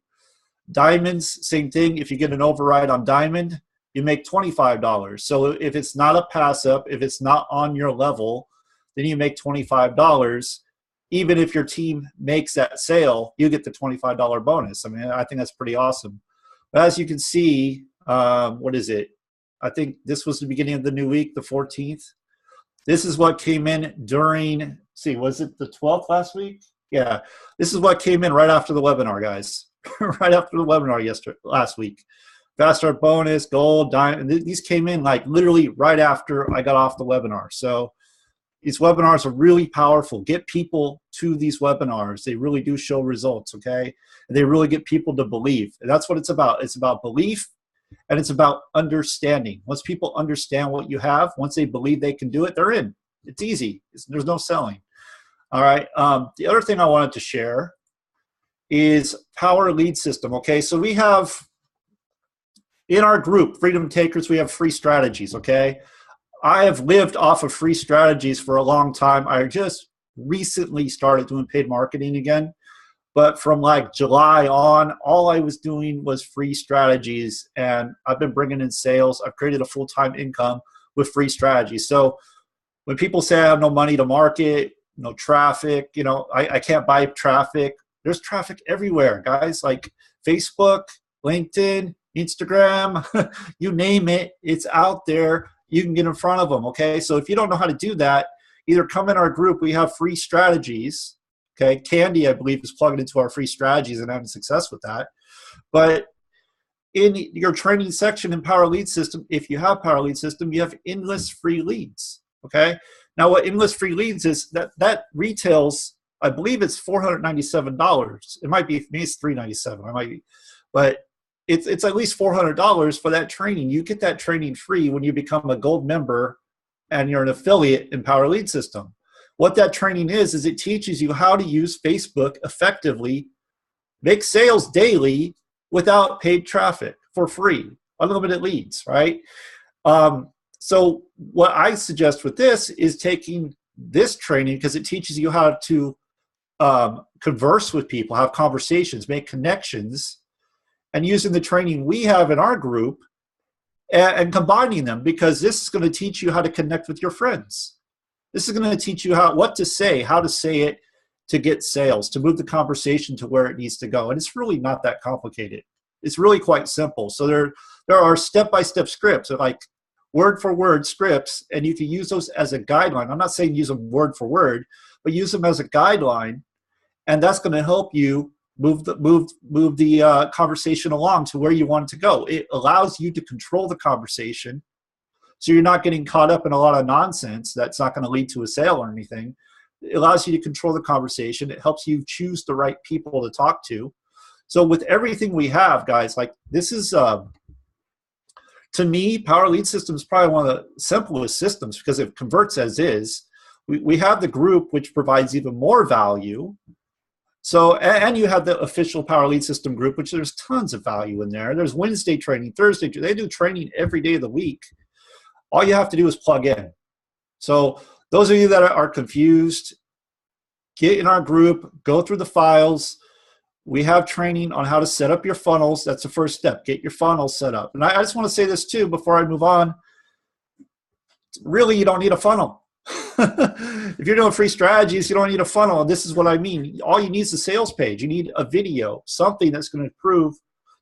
Diamonds, same thing. If you get an override on diamond, you make $25. So if it's not a pass up, if it's not on your level, then you make $25. Even if your team makes that sale, you get the $25 bonus. I mean, I think that's pretty awesome. But as you can see, what is it? I think this was the beginning of the new week, the 14th. This is what came in during, see, was it the 12th last week? Yeah, this is what came in right after the webinar, guys. Right after the webinar last week. Fast start bonus, gold, diamond. These came in like literally right after I got off the webinar. So These webinars are really powerful. Get people to these webinars. They really do show results, okay? And they really get people to believe. And that's what it's about. It's about belief, and it's about understanding. Once people understand what you have, once they believe they can do it, they're in. It's easy. There's no selling. All right. The other thing I wanted to share is Power Lead System, okay? So we have, in our group, Freedom Takers, we have free strategies, okay? I have lived off of free strategies for a long time. I just recently started doing paid marketing again. But from like July on, all I was doing was free strategies. And I've been bringing in sales. I've created a full-time income with free strategies. So when people say I have no money to market, no traffic, you know, I can't buy traffic. There's traffic everywhere, guys. Like Facebook, LinkedIn, Instagram, you name it, it's out there. You can get in front of them, okay? So if you don't know how to do that, either come in our group. We have free strategies, okay? Candy, I believe, is plugged into our free strategies and having success with that. But in your training section in Power Lead System, if you have Power Lead System, you have endless free leads, okay? Now, what endless free leads is, that retails, I believe it's $497. It might be, maybe it's $397. I might be, but it's at least $400 for that training. You get that training free when you become a gold member and you're an affiliate in Power Lead System. What that training is it teaches you how to use Facebook effectively, make sales daily without paid traffic for free, unlimited leads, right? So what I suggest with this is taking this training, because it teaches you how to converse with people, have conversations, make connections, and using the training we have in our group and combining them, because this is going to teach you how to connect with your friends. This is going to teach you what to say, how to say it to get sales, to move the conversation to where it needs to go. And it's really not that complicated. It's really quite simple. So there are step-by-step scripts, like word-for-word scripts, and you can use those as a guideline. I'm not saying use them word for word, but use them as a guideline, and that's going to help you move the conversation along to where you want it to go. It allows you to control the conversation, so you're not getting caught up in a lot of nonsense that's not going to lead to a sale or anything. It allows you to control the conversation. It helps you choose the right people to talk to. So with everything we have, guys, like this is, to me, Power Lead System is probably one of the simplest systems because it converts as is. We have the group, which provides even more value. So, and you have the official Power Lead System group, which there's tons of value in there. There's Wednesday training, Thursday, they do training every day of the week. All you have to do is plug in. So those of you that are confused, get in our group, go through the files. We have training on how to set up your funnels. That's the first step. Get your funnels set up. And I just want to say this too before I move on. Really, you don't need a funnel. If you're doing free strategies, you don't need a funnel. And this is what I mean. All you need is a sales page. You need a video, something that's going to prove,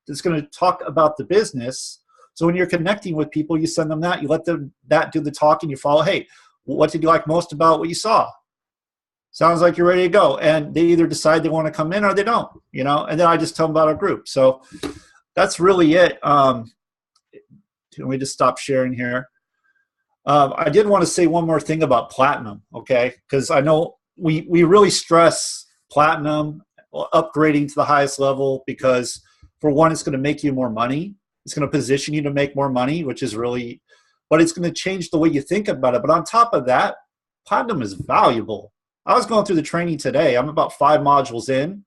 that's going to talk about the business. So when you're connecting with people, you send them that. You let them that do the talking. You follow, hey, what did you like most about what you saw? Sounds like you're ready to go. And they either decide they want to come in or they don't, you know, and then I just tell them about our group. So that's really it. Let me just stop sharing here. I did want to say one more thing about Platinum, okay? Because I know we really stress Platinum, upgrading to the highest level, because for one, it's going to make you more money. It's going to position you to make more money, which is really, but it's going to change the way you think about it. But on top of that, Platinum is valuable. I was going through the training today. I'm about 5 modules in.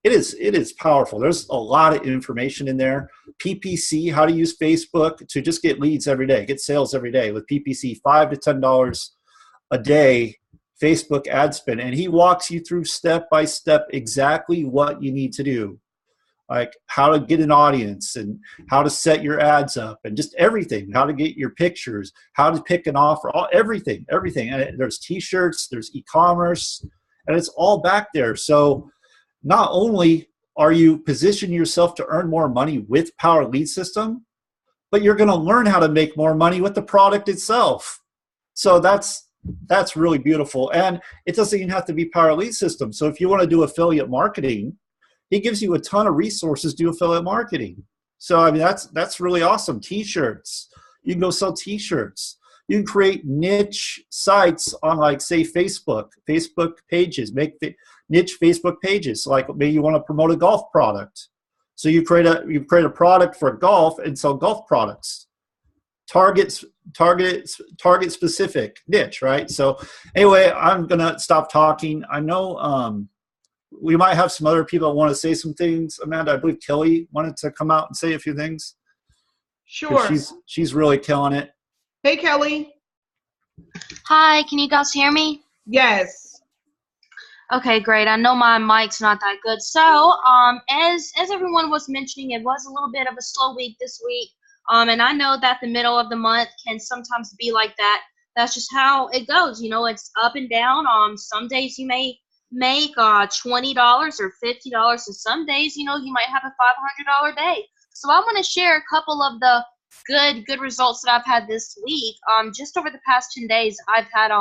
It is powerful. There's a lot of information in there. PPC, how to use Facebook to just get leads every day, get sales every day with PPC, $5 to $10 a day, Facebook ad spend. And he walks you through step by step exactly what you need to do, like how to get an audience and how to set your ads up and just everything, how to get your pictures, how to pick an offer, everything. And there's t-shirts, there's e-commerce, and it's all back there. So not only are you positioning yourself to earn more money with Power Lead System, but you're going to learn how to make more money with the product itself. So that's really beautiful. And it doesn't even have to be Power Lead System. So if you want to do affiliate marketing, he gives you a ton of resources to do affiliate marketing. So I mean, that's really awesome. T-shirts, you can go sell t-shirts. You can create niche sites on, like, say, Facebook pages, make niche Facebook pages. Like maybe you want to promote a golf product. So you create a product for golf and sell golf products. Target specific niche, right? So anyway, I'm gonna stop talking. I know we might have some other people that want to say some things. Amanda, I believe Kelly wanted to come out and say a few things. Sure. She's really killing it. Hey, Kelly. Hi, can you guys hear me? Yes. Okay, great. I know my mic's not that good. So, as everyone was mentioning, it was a little bit of a slow week this week. And I know that the middle of the month can sometimes be like that. That's just how it goes. You know, it's up and down. Some days you may make $20 or $50, and some days, you know, you might have a $500 day. So I want to share a couple of the good results that I've had this week. Just over the past 10 days, I've had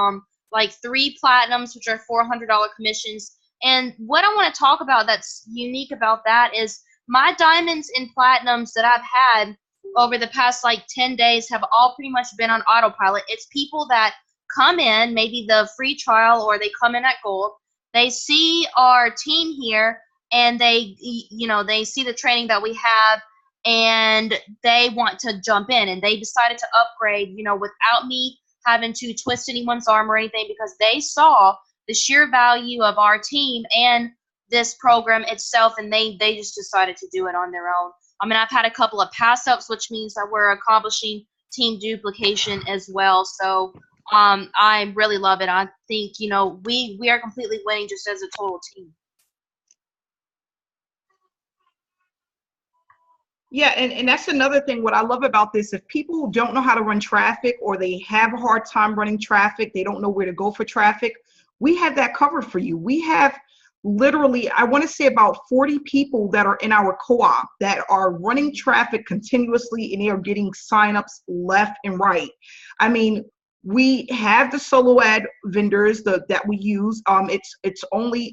like 3 platinums, which are $400 commissions. And what I want to talk about that's unique about that is my diamonds and platinums that I've had over the past like 10 days have all pretty much been on autopilot. It's people that come in, maybe the free trial, or they come in at gold. They see our team here and they see the training that we have, and they want to jump in, and they decided to upgrade, you know, without me having to twist anyone's arm or anything, because they saw the sheer value of our team and this program itself, and they just decided to do it on their own. I mean, I've had a couple of pass ups, which means that we're accomplishing team duplication as well. So I really love it. I think, you know, we are completely winning just as a total team. Yeah, and that's another thing. What I love about this, if people don't know how to run traffic, or they have a hard time running traffic, they don't know where to go for traffic, we have that covered for you. We have literally, I want to say about 40 people that are in our co-op that are running traffic continuously, and they are getting signups left and right. I mean, we have the solo ad vendors that we use. It's only,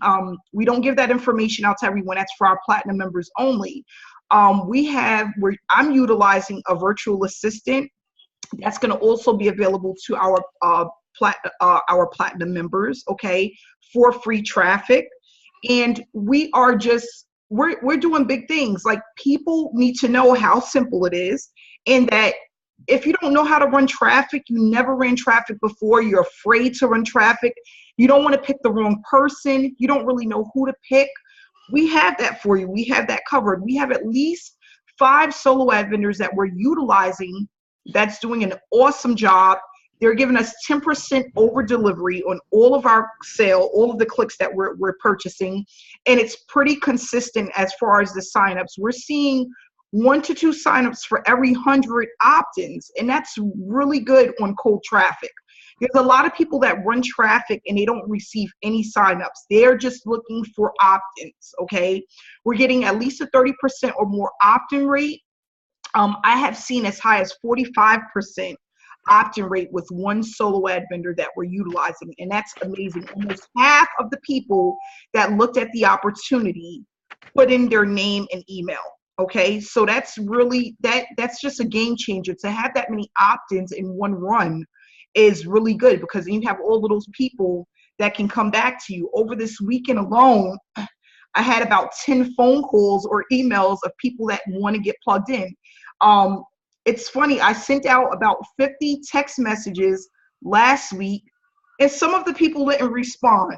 we don't give that information out to everyone. That's for our platinum members only. I'm utilizing a virtual assistant that's going to also be available to our platinum members, okay, for free traffic. And we are just, we're doing big things. Like, people need to know how simple it is, and that if you don't know how to run traffic, you never ran traffic before, you're afraid to run traffic, you don't want to pick the wrong person, you don't really know who to pick, we have that for you. We have that covered. We have at least 5 solo ad vendors that we're utilizing that's doing an awesome job. They're giving us 10% over delivery on all of our sale, all of the clicks that we're purchasing. And it's pretty consistent as far as the signups. We're seeing 1 to 2 signups for every 100 opt-ins. And that's really good on cold traffic. There's a lot of people that run traffic and they don't receive any signups. They're just looking for opt-ins, okay? We're getting at least a 30% or more opt-in rate. I have seen as high as 45% opt-in rate with one solo ad vendor that we're utilizing, and that's amazing. Almost half of the people that looked at the opportunity put in their name and email, okay? So that's really, that's just a game changer. To have that many opt-ins in one run is really good, because then you have all of those people that can come back to you. Over this weekend alone, I had about 10 phone calls or emails of people that want to get plugged in. It's funny, I sent out about 50 text messages last week, and some of the people didn't respond.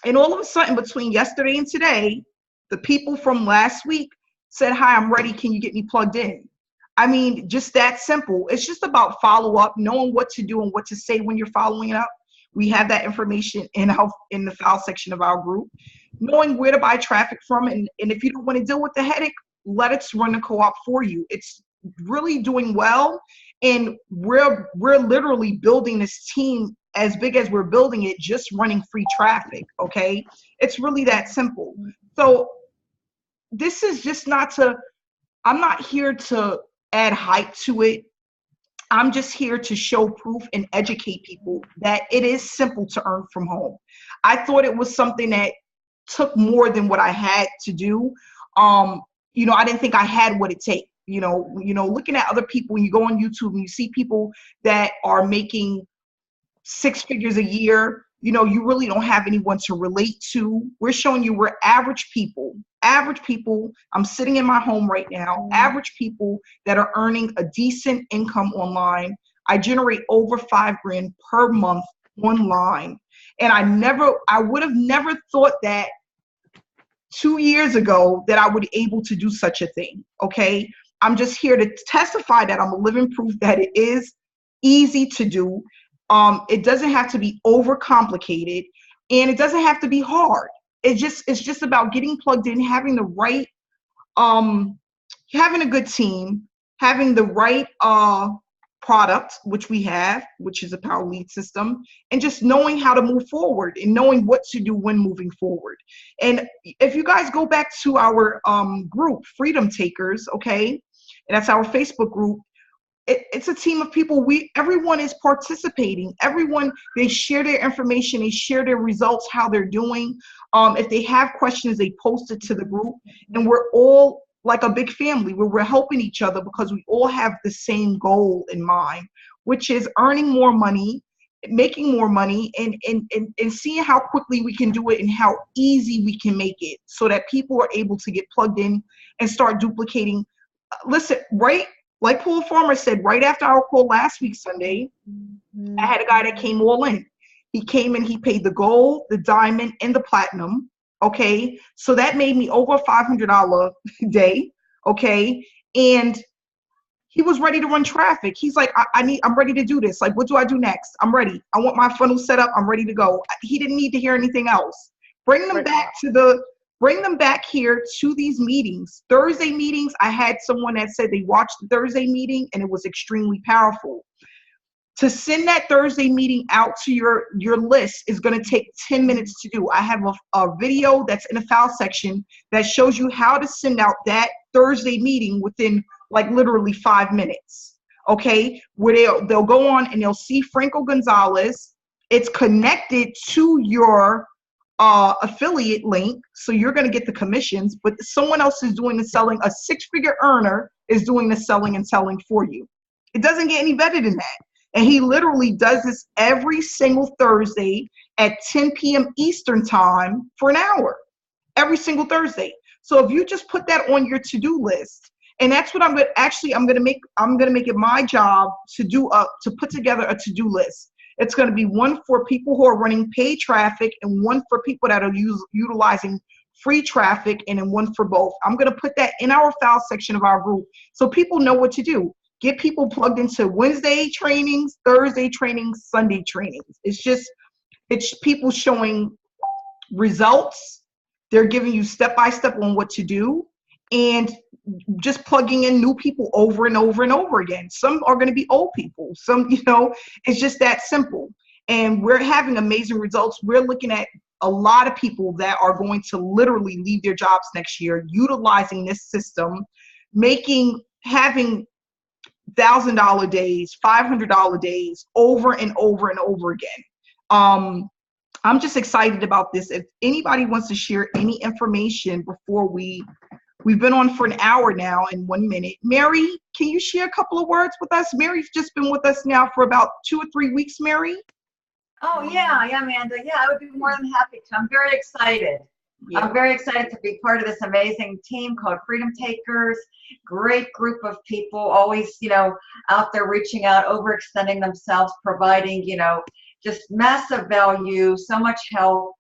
And all of a sudden, between yesterday and today, the people from last week said, "Hi, I'm ready. Can you get me plugged in?" I mean, just that simple. It's just about follow-up, knowing what to do and what to say when you're following up. We have that information in the file section of our group. Knowing where to buy traffic from, and if you don't want to deal with the headache, let us run the co-op for you. It's really doing well, and we're literally building this team as big as we're building it, just running free traffic, okay? It's really that simple. So this is just I'm not here to add hype to it. I'm just here to show proof and educate people that it is simple to earn from home. I thought it was something that took more than what I had to do. I didn't think I had what it takes. looking at other people, when you go on YouTube and you see people that are making 6 figures a year, you really don't have anyone to relate to. We're showing you we're average people. I'm sitting in my home right now, average people that are earning a decent income online. I generate over $5,000 per month online. And I would have never thought that 2 years ago that I would be able to do such a thing. Okay. I'm just here to testify that I'm a living proof that it is easy to do. It doesn't have to be overcomplicated, and it doesn't have to be hard. It's just about getting plugged in, having the right, having a good team, having the right product, which we have, which is a Power Lead system, and just knowing how to move forward and knowing what to do when moving forward. And if you guys go back to our group, Freedom Takers, okay, and that's our Facebook group. It's a team of people. Everyone is participating. Everyone, they share their information, they share their results, how they're doing. If they have questions, they post it to the group, and we're all like a big family where we're helping each other because we all have the same goal in mind, which is earning more money, making more money, and seeing how quickly we can do it and how easy we can make it so that people are able to get plugged in and start duplicating. Listen, right? Like Paul Farmer said, right after our call last week, Sunday, I had a guy that came all in. He came in, he paid the gold, the diamond, and the platinum. Okay. So that made me over a $500 a day. Okay. And he was ready to run traffic. He's like, I'm ready to do this. Like, what do I do next? I'm ready. I want my funnel set up. I'm ready to go. He didn't need to hear anything else. Bring them back here to these meetings. Thursday meetings, I had someone that said they watched the Thursday meeting and it was extremely powerful. To send that Thursday meeting out to your list is going to take 10 minutes to do. I have a video that's in the file section that shows you how to send out that Thursday meeting within like literally 5 minutes. Okay, where they'll go on and they'll see Franco Gonzalez. It's connected to your affiliate link, so you're going to get the commissions, but someone else is doing the selling. A 6-figure earner is doing the selling and selling for you. It doesn't get any better than that. And he literally does this every single Thursday at 10 p.m. Eastern time for an hour, every single Thursday. So if you just put that on your to-do list, and that's what I'm going to make it my job to put together a to-do list. It's going to be one for people who are running paid traffic and one for people that are utilizing free traffic, and then one for both. I'm going to put that in our file section of our group so people know what to do. Get people plugged into Wednesday trainings, Thursday trainings, Sunday trainings. It's people showing results. They're giving you step-by-step on what to do, and just plugging in new people over and over and over again. Some are going to be old people. Some, it's just that simple. And we're having amazing results. We're looking at a lot of people that are going to literally leave their jobs next year utilizing this system, having $1,000 days, $500 days over and over and over again. I'm just excited about this. If anybody wants to share any information before we've been on for an hour now and 1 minute. Mary, can you share a couple of words with us? Mary's just been with us now for about 2 or 3 weeks, Mary. Oh, yeah, Amanda. Yeah, I would be more than happy to. I'm very excited. Yeah. I'm very excited to be part of this amazing team called Freedom Takers. Great group of people, always, out there reaching out, overextending themselves, providing, just massive value, so much help.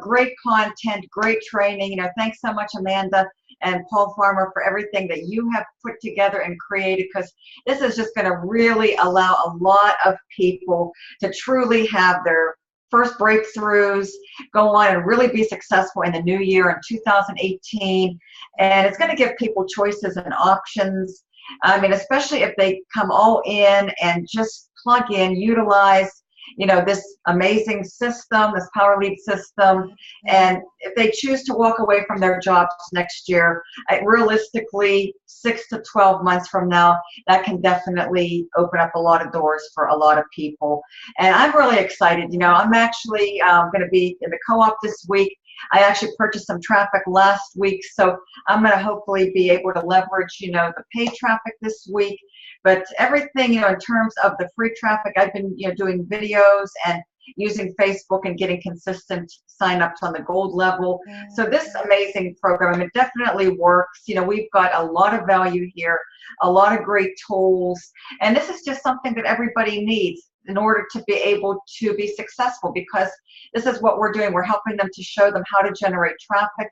Great content, great training. Thanks so much, Amanda and Paul Farmer, for everything that you have put together and created, because this is just going to really allow a lot of people to truly have their first breakthroughs, go on and really be successful in the new year in 2018. And it's going to give people choices and options. I mean, especially if they come all in and just plug in, utilize this amazing system, this Power Lead system. And if they choose to walk away from their jobs next year, realistically, 6 to 12 months from now, that can definitely open up a lot of doors for a lot of people. And I'm really excited. I'm actually going to be in the co-op this week I actually purchased some traffic last week, so I'm going to hopefully be able to leverage, you know, the paid traffic this week. But everything, you know, in terms of the free traffic, I've been, you know, doing videos and using Facebook and getting consistent signups on the gold level. So this amazing program, it definitely works. You know, we've got a lot of value here, a lot of great tools, and this is just something that everybody needs in order to be able to be successful, because this is what we're doing. We're helping them to show them how to generate traffic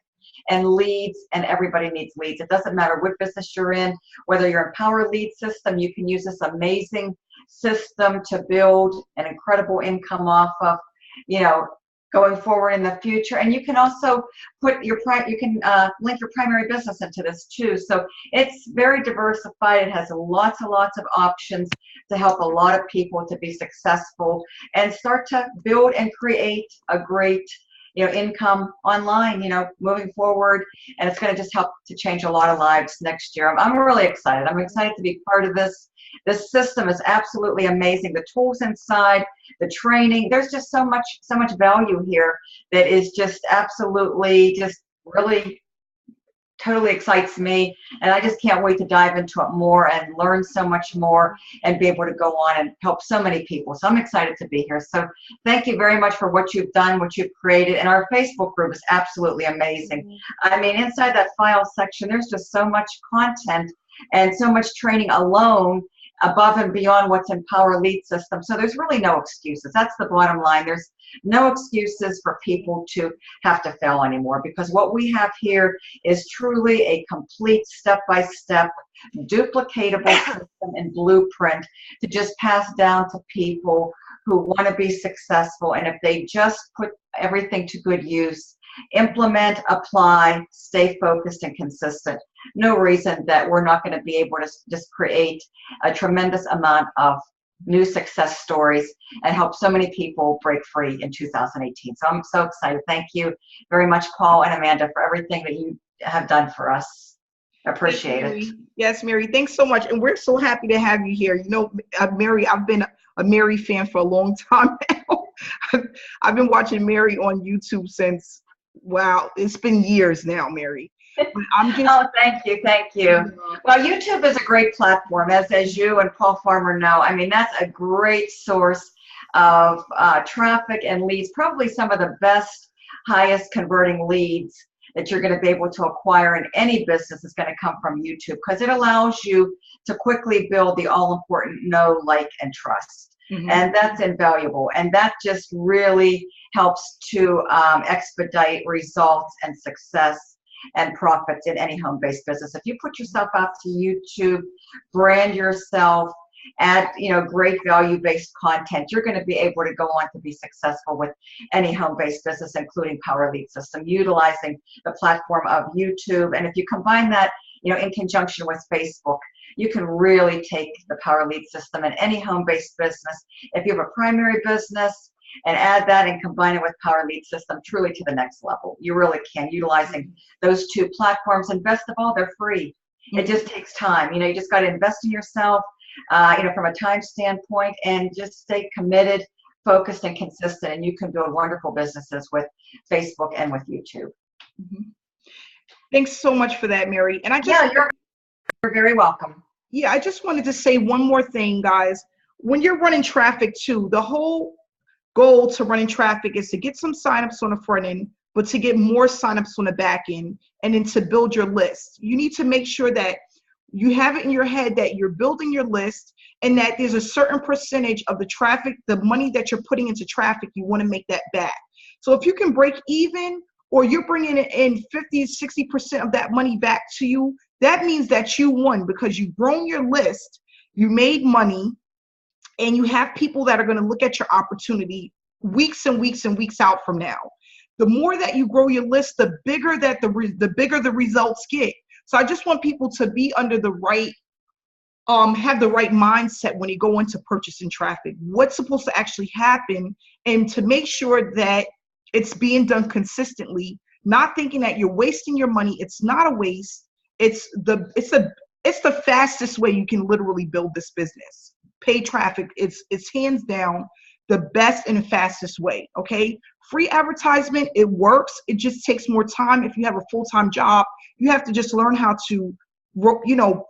and leads, and everybody needs leads. It doesn't matter what business you're in, whether you're in Power Lead System, you can use this amazing system to build an incredible income off of, you know, going forward in the future. And you can also put your link your primary business into this too. So it's very diversified. It has lots and lots of options to help a lot of people to be successful and start to build and create a great, you know, income online, you know, moving forward. And it's going to just help to change a lot of lives next year. I'm really excited. I'm excited to be part of this. This system is absolutely amazing. The tools inside, the training, there's just so much value here that is just absolutely, just really totally excites me. And I just can't wait to dive into it more and learn so much more and be able to go on and help so many people. So I'm excited to be here. So thank you very much for what you've done, what you've created. And our Facebook group is absolutely amazing. I mean, inside that file section, there's just so much content and so much training alone above and beyond what's in Power Lead System. So there's really no excuses. That's the bottom line. There's no excuses for people to have to fail anymore, because what we have here is truly a complete step-by-step duplicatable system and blueprint to just pass down to people who want to be successful. And if they just put everything to good use, implement, apply, stay focused and consistent, no reason that we're not going to be able to just create a tremendous amount of new success stories and help so many people break free in 2018. So I'm so excited. Thank you very much, Paul and Amanda, for everything that you have done for us. Appreciate it. Yes, Mary, thanks so much. And we're so happy to have you here. You know, Mary, I've been a Mary fan for a long time now. I've been watching Mary on YouTube since, wow, it's been years now, Mary. I'm just, oh, thank you. Well, YouTube is a great platform, as you and Paul Farmer know. I mean, that's a great source of traffic and leads, probably some of the best, highest converting leads that you're going to be able to acquire in any business is going to come from YouTube, because it allows you to quickly build the all-important know, like, and trust. And that's invaluable. And that just really helps to expedite results and success and profits in any home-based business. If you put yourself out to YouTube, brand yourself, add, you know, great value-based content, you're going to be able to go on to be successful with any home-based business, including Power Lead System, utilizing the platform of YouTube. And if you combine that, you know, in conjunction with Facebook, you can really take the Power Lead System in any home-based business. If you have a primary business, and add that and combine it with Power Lead System truly to the next level. You really can, utilizing those two platforms. And best of all, they're free. It just takes time. You know, you just got to invest in yourself, you know, from a time standpoint, and just stay committed, focused, and consistent. And you can build wonderful businesses with Facebook and with YouTube. Thanks so much for that, Mary. And I just, yeah, you're very welcome. Yeah, I just wanted to say one more thing, guys. When you're running traffic too, the whole goal to running traffic is to get some signups on the front end, but to get more signups on the back end, and then to build your list. You need to make sure that you have it in your head that you're building your list, and that there's a certain percentage of the traffic, the money that you're putting into traffic, you want to make that back. So if you can break even, or you're bringing in 50, 60% of that money back to you, that means that you won, because you've grown your list, you made money, and you have people that are going to look at your opportunity weeks and weeks and weeks out from now. The more that you grow your list, the bigger that the bigger the results get. So I just want people to be under the right, have the right mindset when you go into purchasing traffic. What's supposed to actually happen, and to make sure that it's being done consistently. Not thinking that you're wasting your money. It's not a waste. It's the fastest way you can literally build this business. Paid traffic, it's hands down the best and fastest way, okay? Free advertisement, it works. It just takes more time. If you have a full-time job, you have to just learn how to, you know,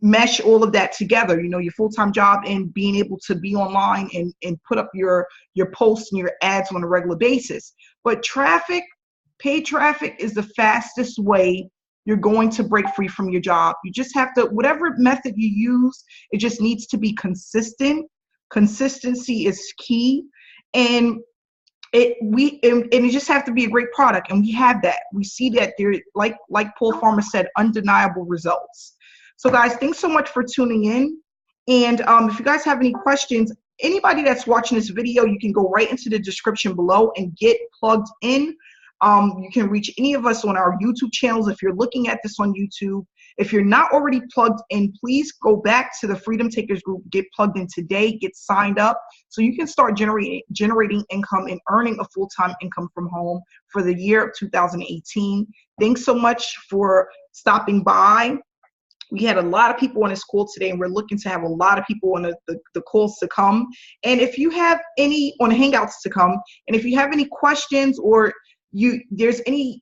mesh all of that together, you know, your full-time job and being able to be online and put up your posts and your ads on a regular basis. But traffic, paid traffic is the fastest way you're going to break free from your job. You just have to, whatever method you use, it just needs to be consistent. Consistency is key. And it just have to be a great product. And we have that. We see that there, like Paul Farmer said, undeniable results. So guys, thanks so much for tuning in. And if you guys have any questions, anybody that's watching this video, you can go right into the description below and get plugged in. You can reach any of us on our YouTube channels if you're looking at this on YouTube. If you're not already plugged in, please go back to the Freedom Takers group, get plugged in today, get signed up so you can start generating income and earning a full-time income from home for the year of 2018. Thanks so much for stopping by. We had a lot of people on this call today, and we're looking to have a lot of people on the calls to come. And if you have any on Hangouts to come, and if you have any questions or there's anything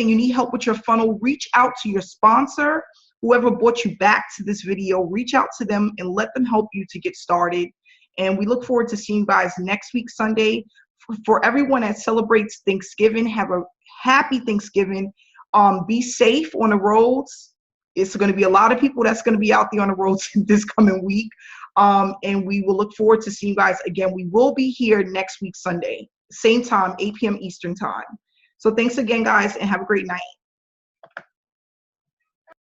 you need help with your funnel, reach out to your sponsor, whoever brought you back to this video. Reach out to them and let them help you to get started. And we look forward to seeing you guys next week, Sunday. For everyone that celebrates Thanksgiving, have a happy Thanksgiving. Be safe on the roads. It's going to be a lot of people that's going to be out there on the roads this coming week. And we will look forward to seeing you guys again. We will be here next week, Sunday, same time, 8 p.m. Eastern time. So thanks again, guys, and have a great night.